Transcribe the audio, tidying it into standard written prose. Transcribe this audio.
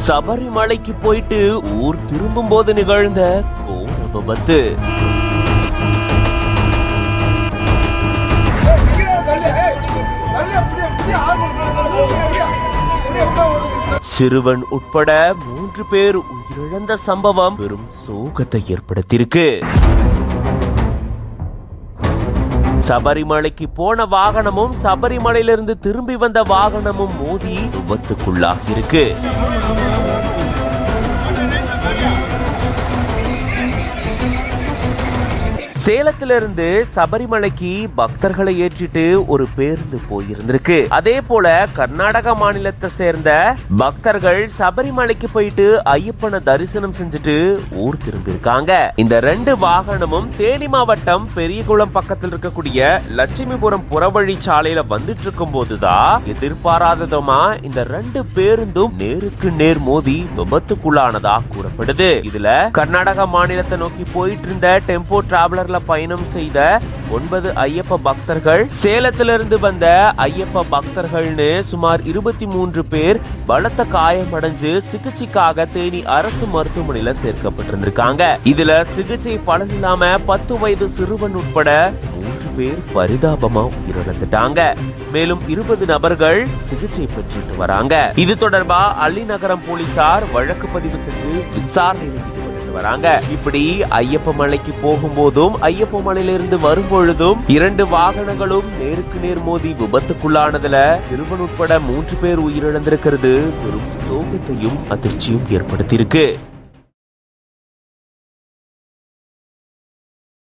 சபரிமலைக்கு போயிட்டு ஊர் திரும்பும் போது நிகழ்ந்த கோர விபத்து. சிறுவன் உட்பட 3 பேர் உயிரிழந்த சம்பவம் பெரும் சோகத்தை ஏற்படுத்தியிருக்கு. சபரிமலைக்கு போன வாகனமும் சபரிமலையிலிருந்து திரும்பி வந்த வாகனமும் மோதி விபத்துக்குள்ளாகி இருக்கு. சேலத்திலிருந்து சபரிமலைக்கு பக்தர்களை ஏற்றிட்டு ஒரு பேருந்து போயிருந்திருக்கு. அதே போல கர்நாடக மாநிலத்தை சேர்ந்த பக்தர்கள் சபரிமலைக்கு போயிட்டு ஐயப்பனை தரிசனம் செஞ்சுட்டு ஊர் திரும்பி இருக்காங்க. இந்த 2 வாகனமும் தேனி மாவட்டம் பெரியகுளம் பக்கத்தில் இருக்கக்கூடிய லட்சுமிபுரம் புறவழி சாலையில வந்துட்டு இருக்கும் போதுதான் எதிர்பாராததமா இந்த 2 பேருந்தும் நேருக்கு நேர் மோதி விபத்துக்குள்ளானதா கூறப்படுது. இதுல கர்நாடக மாநிலத்தை நோக்கி போயிட்டு இருந்த டெம்போ டிராவலர் பயணம் செய்த 9 ஐயப்ப பக்தர்கள், சேலத்திலிருந்து வந்த ஐயப்ப பக்தர்கள்னு சுமார் 23 பேர் பலத்த காயமடைஞ்சு சிகிச்சைக்காக தேனி அரசு மருத்துவமனையில சேர்க்கப்பட்டிருந்திருக்காங்க. இதுல சிகிச்சை பலனில்லாம 10 வயது சிறுவன் உட்பட 3 பேர் பரிதாபமா உயிரிழந்துட்டாங்க. மேலும் 20 நபர்கள் சிகிச்சை பெற்றுட்டு வராங்க. இது தொடர்பா அள்ளிநகரம் போலீசார் வழக்கு பதிவு செஞ்சு விசாரணையில் வராங்க. இப்படி ஐயப்ப மலைக்கு போகும்போதும் ஐயப்ப மலையிலிருந்து வரும்பொழுதும் 2 வாகனங்களும் நேருக்கு நேர் மோதி விபத்துக்குள்ளானதுல சிறுவன் உட்பட 3 பேர் உயிரிழந்திருக்கிறது பெரும் சோகத்தையும் அதிர்ச்சியும் ஏற்படுத்தியிருக்கு.